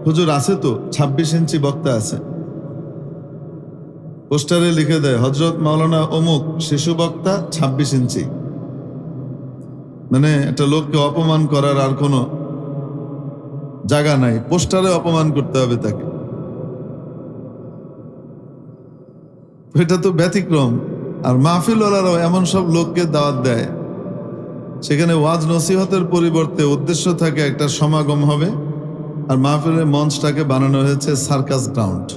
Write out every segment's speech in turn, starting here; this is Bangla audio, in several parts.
হুজুর আছে তো 26 ইঞ্চি বক্তা আছে, পোস্টারে লিখে দেয় হযরত মাওলানা অমুক শিশু বক্তা 26 ইঞ্চি। মানে একটা লোককে অপমান করার আর কোনো জায়গা নাই, পোস্টারে অপমান করতে হবে তাকে। এটা তো ব্যতিক্রম। আর মাহফিল ওয়ালারাও এমন সব লোককে দাওয়াত দেয়, সেখানে ওয়াজ নসিহতের পরিবর্তে উদ্দেশ্য থাকে একটা সমাগম হবে, আর মাহফিলের মঞ্চটাকে বানানো হয়েছে সার্কাস গ্রাউন্ড।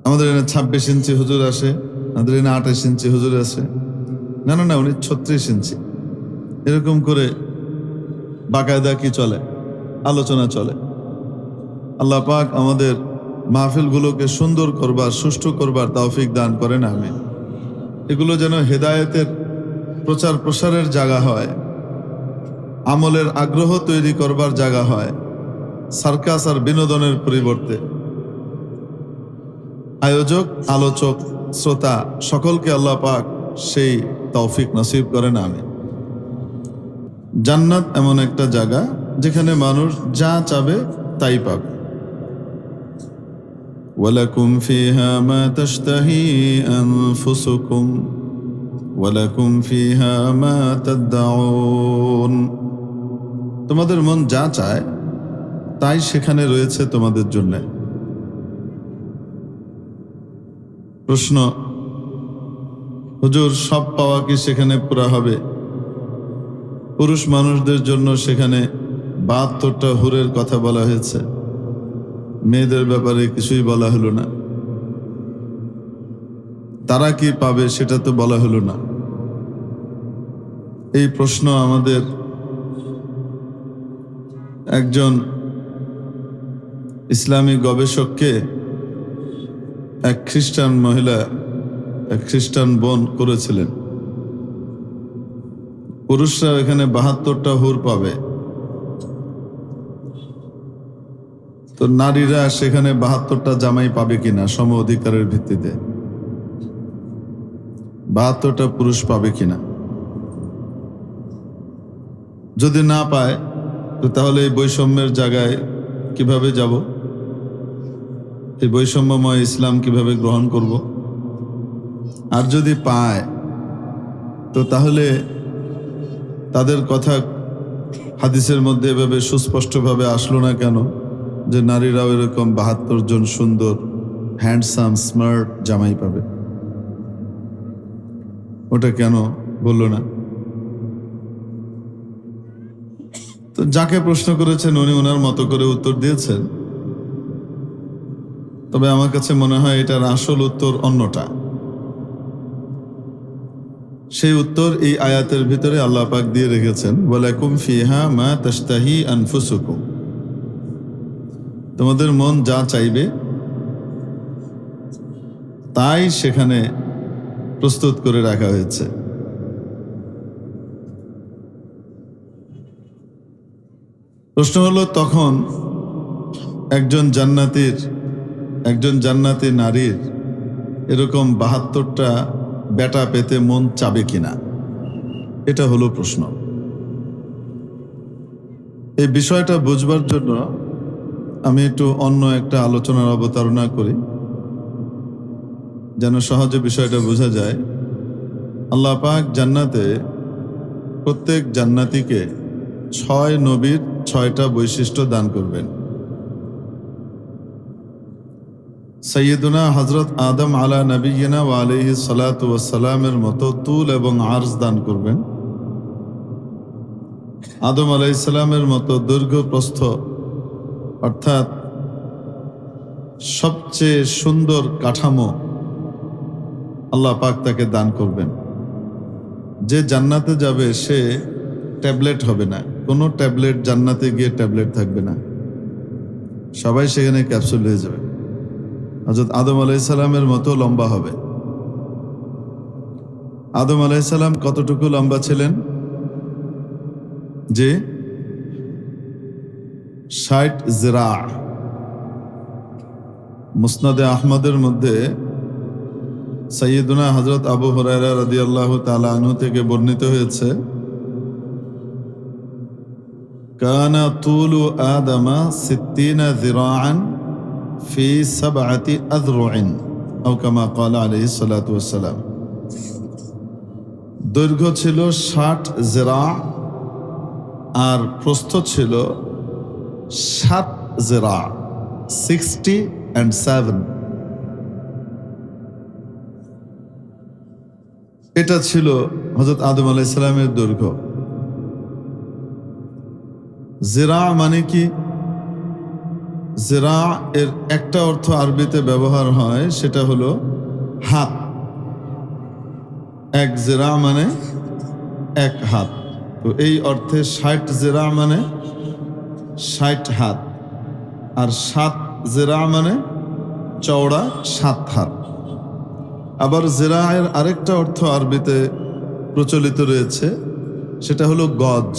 আমাদের এখানে 26 ইঞ্চি হুজুর আসে, আমাদের এখানে 28 ইঞ্চি হুজুর আসে, না না না উনি 36 ইঞ্চি। এরকম করে বাকায়দা কি চলে, আলোচনা চলে। আল্লাহ পাক আমাদের মাহফিলগুলোকে সুন্দর করবার, সুষ্ঠু করবার তৌফিক দান করেন, আমিন। এগুলো যেন হেদায়েতের প্রচার প্রসারের জায়গা হয়, আমলের আগ্রহ তৈরি করবার জায়গা হয়, সার্কাস আর বিনোদনের পরিবর্তে। আয়োজক, আলোচক, শ্রোতা সকলকে আল্লাহ পাক সেই তৌফিক নসিব করেন, আমিন। জান্নাত এমন একটা জায়গা যেখানে মানুষ যা চাবে তাই পাবে। ওয়ালাকুম ফিহা মা তাশতাহি আনফুসুকুম ওয়ালাকুম ফিহা মা তাদউন। তোমাদের মন যা চায় তাই সেখানে রয়েছে তোমাদের জন্য। প্রশ্ন, হুজুর সব পাওয়া কি সেখানে পুরা হবে? পুরুষ মানুষদের জন্য সেখানে 72টা হুরের কথা বলা হয়েছে, মেয়েদের ব্যাপারে কিছুই বলা হলো না। তারা কি পাবে সেটা তো বলা হলো না। এই প্রশ্ন আমাদের একজন ইসলামী গবেষককে এক খ্রিস্টান মহিলা, এক খ্রিস্টান বোন করেছিলেন। পুরুষরা এখানে 72টা হুর পাবে, তো নারীরা সেখানে 72টা জামাই পাবে কিনা সম অধিকারের ভিত্তিতে, 72টা পুরুষ পাবে কিনা। যদি না পায় তো তাহলে এই বৈষম্যের জায়গায় কিভাবে যাব? এই বৈষম্যময় ইসলাম কিভাবে গ্রহণ করব? আর যদি পায় তো তাহলে তাদের কথা হাদিসের মধ্যে এভাবে সুস্পষ্টভাবে আসলো না কেন যে নারীরাও এরকম 72 জন সুন্দর হ্যান্ডসাম স্মার্ট জামাই পাবে? ওটা কেন বললো না? তো যাকে প্রশ্ন করেছেন উনি ওনার মতো করে উত্তর দিয়েছেন, তবে আমার কাছে মনে হয় এটার আসল উত্তর অন্যটা। সেই উত্তর এই আয়াতের ভিতরে আল্লাহ পাক দিয়ে রেখেছেন, ওয়ালাকুম ফিহা মা তাশতাহি আনফুসুকুম। তোমাদের মন যা চাইবে তাই সেখানে প্রস্তুত করে রাখা হয়েছে। প্রশ্ন হলো, তখন একজন জান্নাতি নারীর এরকম 72টা বেটা পেতে মন চাবে কিনা, এটা হলো প্রশ্ন। এই বিষয়টা বুঝবার জন্য আমি একটু অন্য একটা আলোচনার অবতারণা করি, যেন সহজে বিষয়টা বোঝা যায়। আল্লাহ পাক জান্নাতে প্রত্যেক জান্নাতীকে 6 নবীর 6টা বৈশিষ্ট্য দান করবেন। সৈয়দুনা হযরত আদম আলা নবিয়িনা ওয়া আলাইহিস সালাতু ওয়াস সালামের মতো তুল এবং আরজ দান করবেন। আদম আলাইহিস সালামের মতো দৈর্ঘ্য প্রস্থ, অর্থাৎ সবচেয়ে সুন্দর কাঠামো আল্লাহ পাক তাকে দান করবেন। যে জান্নাতে যাবে সে ট্যাবলেট হবে না, কোনো ট্যাবলেট জান্নাতে গিয়ে ট্যাবলেট থাকবে না, সবাই সেখানে ক্যাপসুল হয়ে যাবে। হযরত আদম আলাইহিস সালামের মতো লম্বা হবে। আদম আলাইহিস সালাম কতটুকু লম্বা ছিলেন? যে 60 জিরা। মুসনাদে আহমদের মধ্যে সাইয়্যিদুনা হযরত আবু হুরায়রা রাদিয়াল্লাহু তাআলা আনহু থেকে বর্ণিত হয়েছে, কানা তুলু আদামা সিত্তিনা যিরাআন ফি সাবআতি আযরুইন আও কামা ক্বালা আলাইহিস সালাতু ওয়াস সালাম। দৈর্ঘ্য ছিল 60 জিরা আর প্রস্থ ছিল 7 জিরা, 60 and 7। এটা ছিল হযরত আদম আলাইহিস সালামের দৈর্ঘ্য। জিরা মানে কি? জিরা এর একটা অর্থ আরবিতে ব্যবহার হয়, সেটা হলো হাত। এক জিরা মানে এক হাত। তো এই অর্থে 60 জিরা মানে 60 হাত, আর 7 জিরা মানে চওড়া 7 হাত। আবার জিরা এর আরেকটা অর্থ আরবিতে প্রচলিত রয়েছে, সেটা হলো গজ।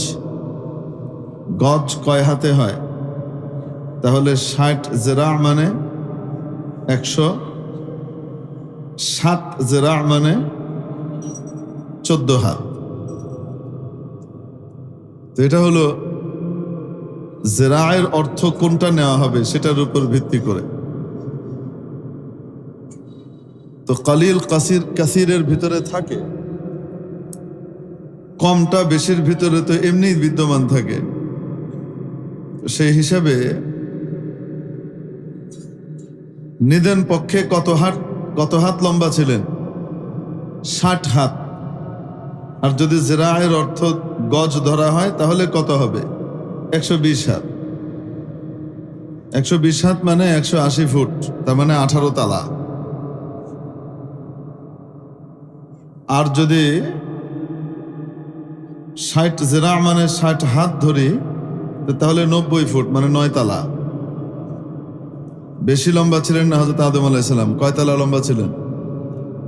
গজ কয় হাতে হয়? তাহলে 60 জিরা মানে 107 জিরা মানে 14 হাত। তো এটা হলো জিরায়ের অর্থ কোনটা নেওয়া হবে সেটার উপর ভিত্তি করে। তো কালিল কাসির কাসিরের ভিতরে থাকে, কমটা বেশির ভিতরে তো এমনি বিদ্যমান থাকে। সেই হিসাবে নিদেন পক্ষে কত হাত লম্বা ছিলেন? 60 হাত। আর যদি জিরায়ের অর্থ গজ ধরা হয় তাহলে কত হবে? 120 হাত। 120 হাত মানে 180 ফুট, তার মানে 18 তালা। আর যদি 60 জিরা মানে 60 হাত ধরি, তাহলে 90 ফুট মানে 9 তালা। বেশি লম্বা ছিলেন না হযরত আদম আলাইহিস সালাম? কয় তালা লম্বা ছিলেন?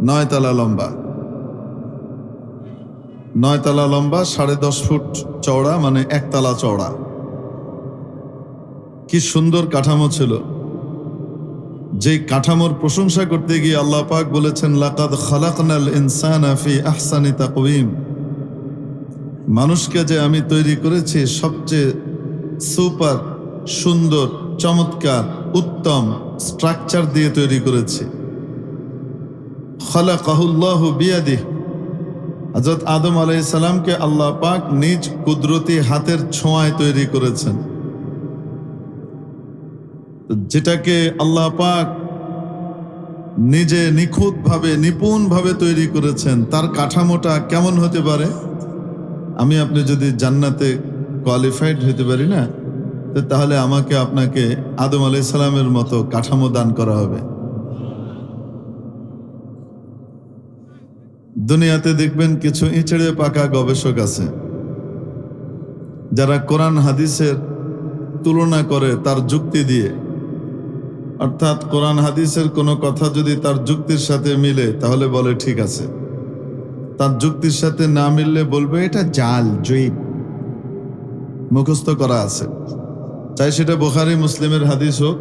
9 তালা লম্বা। 9 তালা লম্বা, 10.5 ফুট চওড়া, মানে 1 তালা চওড়া। কি সুন্দর কাঠামো ছিল! যে কাঠামোর প্রশংসা করতে গিয়ে আল্লাহ পাক বলেছেন, লাকাদ খালাকনাল ইনসানা ফি আহসানি তাকওয়িম। মানুষকে যে আমি তৈরি করেছি সবচেয়ে সুপার সুন্দর, চমৎকার, উত্তম স্ট্রাকচার দিয়ে তৈরি করেছি। খালাকাহুল্লাহু বিয়াদিহি। হযরত আদম আলাইহিস সালামকে আল্লাহ পাক নিজ কুদরতি হাতের ছোঁয়ায় তৈরি করেছেন। যেটাকে আল্লাহ পাক নিজে নিখুঁতভাবে, নিপুণভাবে তৈরি করেছেন, তার কাঠামোটা কেমন হতে পারে? আমি আপনি যদি জান্নাতে কোয়ালিফাইড হতে পারি না, তাহলে আমাকে আপনাকে আদম আলাইহিস সালামের মতো কাঠামো দান করা হবে। দুনিয়াতে দেখবেন কিছু ইঁচড়ে পাকা গবেষক আছে, যারা কোরআন হাদিসের তুলনা করে তার যুক্তি দিয়ে। অর্থাৎ কোরআন হাদিসের কোনো কথা যদি তার যুক্তির সাথে মিলে তাহলে বলে ঠিক আছে, তার যুক্তির সাথে না মিললে বলবে এটা জাল, জয়ীব, মুখস্থ করা আছে। চাই সেটা বুখারী মুসলিমের হাদিস হোক,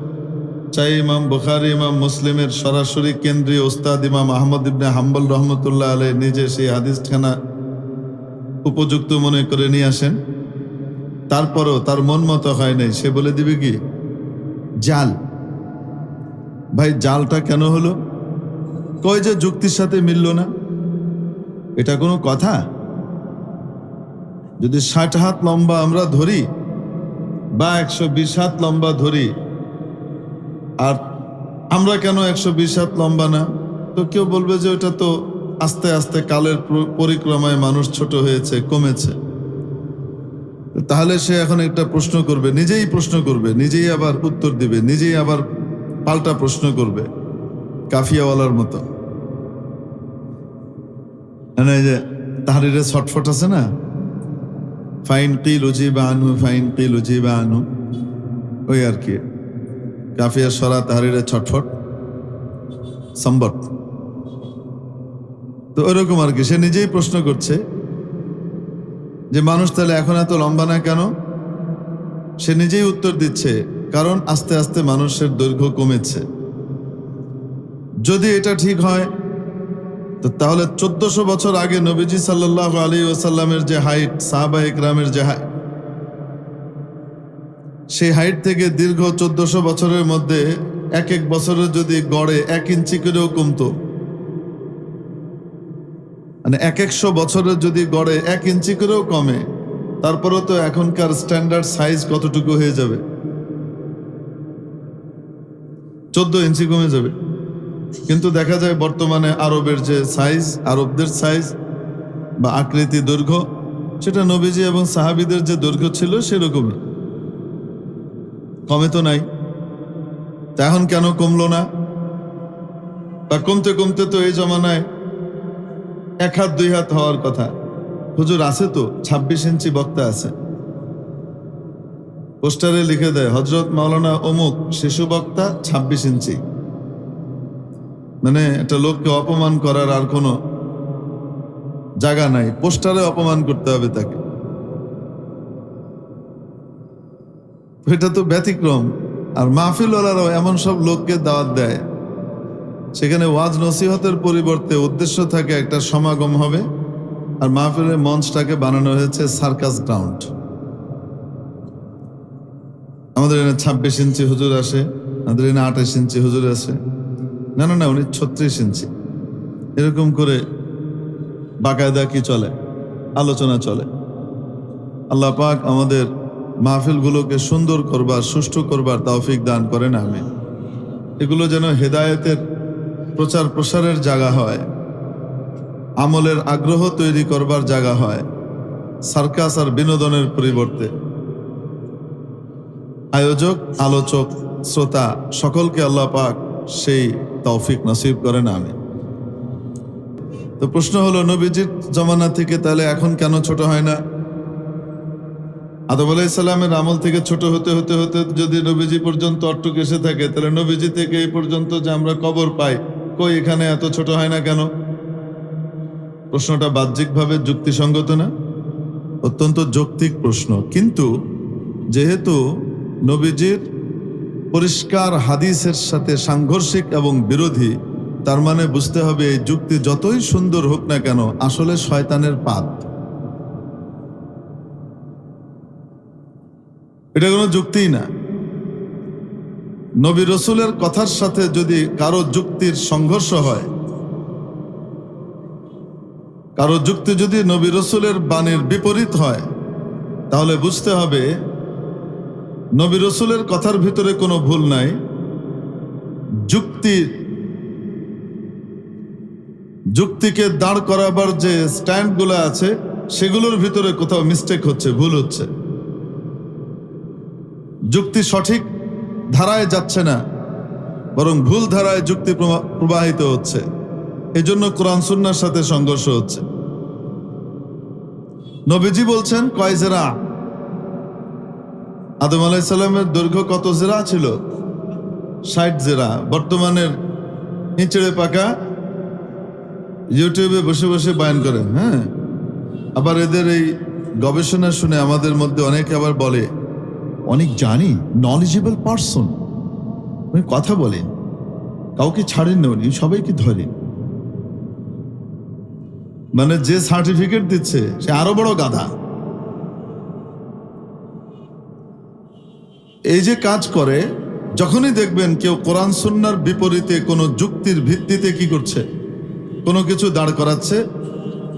চাই ইমাম বুখারী ইমাম মুসলিমের সরাসরি কেন্দ্রীয় ওস্তাদ ইমাম আহমদ ইবনে হাম্বল রহমতুল্লাহ আলাইহি নিজে সেই হাদিসখানা উপযুক্ত মনে করে নিয়ে আসেন, তারপরও তার মন মতো হয় নাই, সে বলে দিবে কি জাল। ভাই, জালটা কেন হলো? কয় যে যুক্তির সাথে মিলল না। এটা কোনো কথা? যদি 60 হাত লম্বা আমরা ধরি বা 120 হাত লম্বা ধরি, আর আমরা কেন 120 হাত লম্বা না? তো কেউ বলবে যে ওটা তো আস্তে আস্তে কালের পরিক্রমায় মানুষ ছোট হয়েছে, কমেছে। তাহলে সে এখন একটা প্রশ্ন করবে, নিজেই প্রশ্ন করবে, নিজেই আবার উত্তর দিবে, নিজেই আবার পাল্টা প্রশ্ন করবে, কাফিয়াওয়ালার মতো। মানে যে তাহরিরে ছটফট আছে না, ফাইন কিল উজিবা আনহু, ফাইন কিল উজিবা আনহু, ওই আর কি কাফিয়া সরা তাহরিরে ছটফট সম্বট। তো ওইরকম আর কি, সে নিজেই প্রশ্ন করছে যে মানুষ তাহলে এখন এত লম্বা না কেন? সে নিজেই উত্তর দিচ্ছে, কারণ আস্তে আস্তে মানুষের দৈর্ঘ্য কমেছে। যদি এটা ঠিক হয় তো তাহলে 1400 বছর আগে নবীজি সাল্লাল্লাহু আলাইহি ওয়াসাল্লামের যে হাইট, সাহাবা ইকরামের যে হাইট, সেই হাইট থেকে দীর্ঘ 1400 বছরের মধ্যে এক এক বছরে যদি গড়ে 1 ইঞ্চি করেও কমতো, মানে 100 বছরের যদি গড়ে 1 ইঞ্চি করেও কমে, তারপরেও তো এখনকার স্ট্যান্ডার্ড সাইজ কতটুকু হয়ে যাবে? 14 ইঞ্চি কমে যাবে। কিন্তু দেখা যায় বর্তমানে আরবের যে সাইজ, আরবদের সাইজ বা আকৃতি, দৈর্ঘ্য, সেটা নবীজি এবং সাহাবীদের যে দৈর্ঘ্য ছিল সেরকমই, কমে তো নাই। তা এখন কেন কমলো না? বা কমতে কমতে তো এই জমানায় 1 হাত 2 হাত হওয়ার কথা। হুজুর আছে তো 26 ইঞ্চি বক্তা আছে, পোস্টারে লিখে দেয় হযরত মাওলানা অমুক শিশু বক্তা 26 ইঞ্চি। মানে একটা লোককে অপমান করার আর কোনো জায়গা নাই, পোস্টারে অপমান করতে হবে তাকে। এটা তো ব্যতিক্রম। আর মাহফিলওয়ালারাও এমন সব লোককে দাওয়াত দেয়, সেখানে ওয়াজ নসিহতের পরিবর্তে উদ্দেশ্য থাকে একটা সমাগম হবে, আর মাহফিলের মঞ্চটাকে বানানো হয়েছে সার্কাস গ্রাউন্ড। আমাদের এখানে 26 ইঞ্চি হুজুর আসে, আমাদের এখানে 28 ইঞ্চি হুজুর আসে, না না না, উনি 36 ইঞ্চি। এরকম করে বাকায়দা কি চলে, আলোচনা চলে। আল্লাহ পাক আমাদের মাহফিলগুলোকে সুন্দর করবার, সুষ্ঠু করবার তৌফিক দান করেন, আমিন। এগুলো যেন হেদায়েতের প্রচার প্রসারের জায়গা হয়, আমলের আগ্রহ তৈরি করবার জায়গা হয়, সার্কাস আর বিনোদনের পরিবর্তে। আয়োজক, আলোচক, শ্রোতা সকলকে আল্লাহ পাক সেই তৌফিক নসিব করেন, আমিন। তো প্রশ্ন হলো, নবীজির জমানা থেকে তাহলে এখন কেন ছোট হয় না? আদম আলাইহিস সালামের আমল থেকে ছোট হতে হতে হতে যদি নবীজি পর্যন্ত অট্টুক এসে থাকে, তাহলে নবীজি থেকে এই পর্যন্ত যে আমরা কবর পাই, কই এখানে এত ছোট হয় না কেন? প্রশ্নটা বাহ্যিকভাবে যুক্তিসঙ্গত না? অত্যন্ত যৌক্তিক প্রশ্ন। কিন্তু যেহেতু নবীজির পরিষ্কার হাদিসের সাথে সাংঘর্ষিক এবং বিরোধী, তার মানে বুঝতে হবে এই যুক্তি যতই সুন্দর হোক না কেন, আসলে শয়তানের পাত। এটা কোনো যুক্তিই না। নবী রসুলের কথার সাথে যদি কারো যুক্তির সংঘর্ষ হয়, কারো যুক্তি যদি নবী রসুলের বাণীর বিপরীত হয়, তাহলে বুঝতে হবে নবী রসুলের কথার ভিতরে কোনো ভুল নাই, যুক্তিকে দাঁড় করাবার যে স্ট্যান্ডগুলো আছে সেগুলোর ভিতরে কোথাও মিস্টেক হচ্ছে, ভুল হচ্ছে। যুক্তি সঠিক ধারায় যাচ্ছে না, বরং ভুল ধারায় যুক্তি প্রবাহিত হচ্ছে। এজন্য কোরআন সুন্নাহর সাথে সংঘর্ষ হচ্ছে। নবীজি বলছেন কয় জেরা? আদম আলাইহিস সালামের দৈর্ঘ্য কত জেরা ছিল? 60 জেরা। বর্তমানের ইঁচড়ে পাকা ইউটিউবে বসে বসে বয়ান করেন, হ্যাঁ। আবার এদের এই গবেষণা শুনে আমাদের মধ্যে অনেকে আবার বলে অনেক জানি, নলেজেবল পারসন, উনি কথা বলেন, কাউকে ছাড়েন না, উনি সবাইকে ধরেন। মানে যে সার্টিফিকেট দিচ্ছে সে আরো বড় গাধা। এই যে কাজ করে, যখনই দেখবেন কেউ কোরআন সুন্নাহর বিপরীতে কোনো যুক্তির ভিত্তিতে কি করছে, কোনো কিছু দাঁড় করাচ্ছে,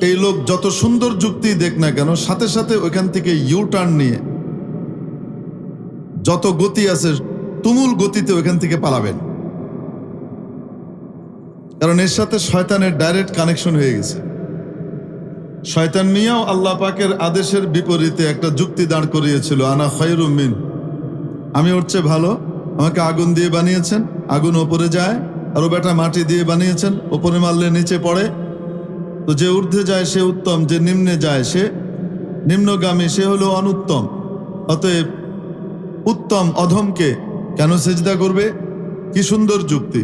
এই লোক যত সুন্দর যুক্তি দেখ না কেন, সাথে সাথে ওইখান থেকে ইউ টার্ন নিয়ে যত গতি আছে তুমুল গতিতে ওইখান থেকে পালাবেন। কারণ এর সাথে শয়তানের ডাইরেক্ট কানেকশন হয়ে গেছে। শয়তান মিয়াও আল্লাহ পাকের আদেশের বিপরীতে একটা যুক্তি দাঁড় করিয়েছিল, আনা খায়রুম মিন, আমি ওর চেয়ে ভালো, আমাকে আগুন দিয়ে বানিয়েছেন, আগুন ওপরে যায়, আর ও বেটা মাটি দিয়ে বানিয়েছেন, ওপরে মারলে নিচে পড়ে। তো যে ঊর্ধ্বে যায় সে উত্তম, যে নিম্নে যায় সে নিম্নগামী, সে হলো অনুত্তম। অতএব উত্তম অধমকে কেন সেজদা করবে? কি সুন্দর যুক্তি।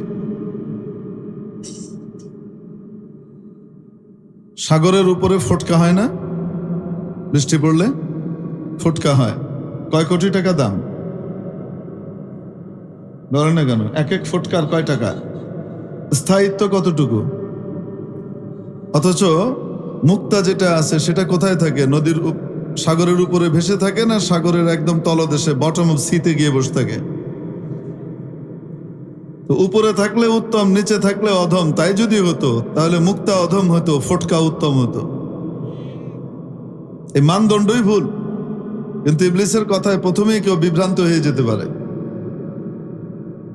সাগরের উপরে ফটকা হয় না? বৃষ্টি পড়লে ফটকা হয়, কয় কোটি টাকা দাম? বলেন না কেন? এক এক ফটকার কয় টাকা? স্থায়িত্ব কতটুকু? অথচ মুক্তা যেটা আছে সেটা কোথায় থাকে? নদীর সাগরের উপরে ভেসে থাকে না সাগরের একদম তলদেশে বটম অফ সিতে গিয়ে বসে থাকে? তো উপরে থাকলে উত্তম, নিচে থাকলে অধম। তাই যদি হতো তাহলে মুক্তা অধম হতো, ফটকা উত্তম হতো। এই মানদণ্ডই ভুল। কিন্তু ইবলিসের কথায় প্রথমেই কেউ বিভ্রান্ত হয়ে যেতে পারে।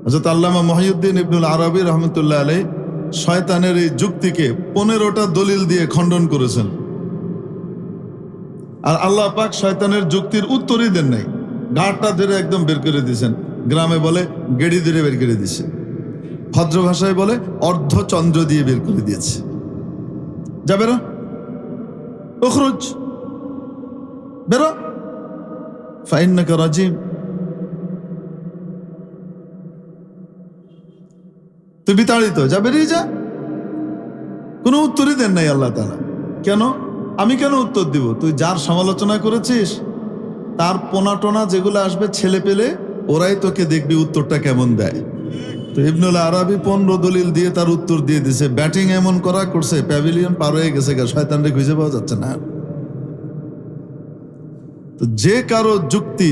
হযরত আল্লামা মহিউদ্দিন ইবনুল আরবি রহমতুল্লাহ আলাইহি শয়তানের এই যুক্তিকে 15টা দলিল দিয়ে খণ্ডন করেছেন। আর আল্লাহ পাক শয়তানের যুক্তির উত্তরই দেন নাই, ঘাটটা ধরে একদম বের করে দিয়েছেন। গ্রামে বলে গেড়ি ধরে বের করে দিয়েছে, ভদ্র ভাষায় বলে অর্ধচন্দ্র দিয়ে বের করে দিয়েছে। যা বেরো, উখরুজ, বেরো, ফাইন্নাকা রাজিম। তুই বিতাড়িত, যা, বেরিয়ে যা। কোনো উত্তরই দেন নাই আল্লাহ তাআলা। কেন? আমি কেন উত্তর দিব? তুই যার সমালোচনা করেছিস তার পোনা যেগুলো আসবে ছেলে পেলে, ওরাই তোকে দেখবি উত্তরটা কেমন দেয়। তো ইবনুল আরবি 15 দলিল দিয়ে তার উত্তর দিয়ে দিছে। ব্যাটিং এমন করা করছে, প্যাভিলিয়ন পার হয়ে গেছে, শয়তানরে খুঁজে পাওয়া যাচ্ছে না। তো যে কারো যুক্তি,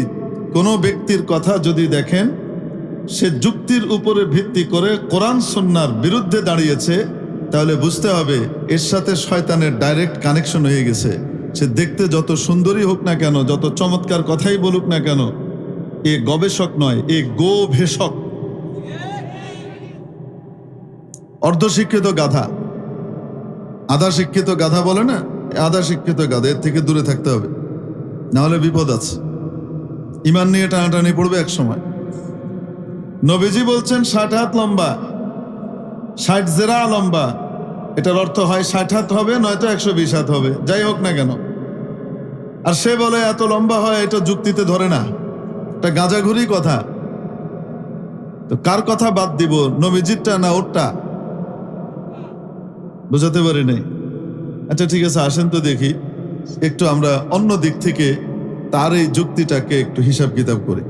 কোনো ব্যক্তির কথা যদি দেখেন সে যুক্তির উপরে ভিত্তি করে কোরআন সুন্নাহর বিরুদ্ধে দাঁড়িয়েছে, তাহলে বুঝতে হবে এর সাথে শয়তানের ডাইরেক্ট কানেকশন হয়ে গেছে। সে দেখতে যত সুন্দরী হোক না কেন, যত চমৎকার কথাই বলুক না কেন, এ গবেষক নয়, এ গোভেষক, অর্ধশিক্ষিত গাধা। আধা শিক্ষিত গাধা বলে না, আধা শিক্ষিত গাধা, এর থেকে দূরে থাকতে হবে, না হলে বিপদ আছে। ইমান নিয়ে টানাটানি পড়বে এক সময়। নবীজি বলছেন 60 হাত লম্বা, 60 জেরা লম্বা। এটার অর্থ হয় 60 হাত হবে, নয়তো 120 হাত হবে, যাই হোক না কেন। আর সে বলে এত লম্বা হয়, এটা যুক্তিতে ধরে না, এটা গাঁজাঘুরি কথা। তো কার কথা বাদ দিব, নবীজিরটা না ওরটা? বুঝাতে পারি নাই। আচ্ছা ঠিক আছে, আসেন তো দেখি একটু আমরা অন্য দিক থেকে তার এই যুক্তিটাকে একটু হিসাব কিতাব করি।